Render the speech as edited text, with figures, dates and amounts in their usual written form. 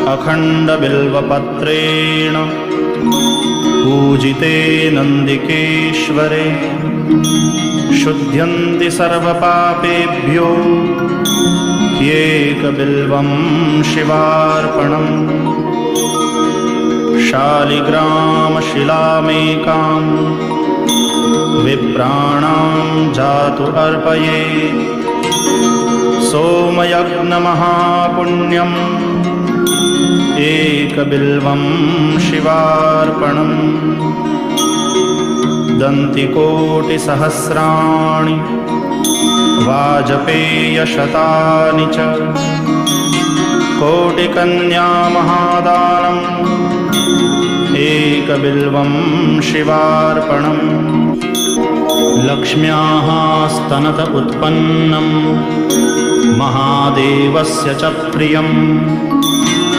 अखण्डबिल्वपत्रेण पूजिते नन्दिकेश्वरे शुध्यन्ति सर्वपापेभ्यो ह्येकबिल्वं शिवार्पणम्। शालिग्रामशिलामेकां विप्राणां जातु अर्पयेत् सोमयज्ञमहापुण्यम् एकबिल्वं शिवार्पणम्। दन्तिकोटिसहस्राणि वाजपेयशतानि च कोटिकन्यामहादानम् एकबिल्वं शिवार्पणम्। लक्ष्म्याः स्तनत उत्पन्नं महादेवस्य च प्रियम्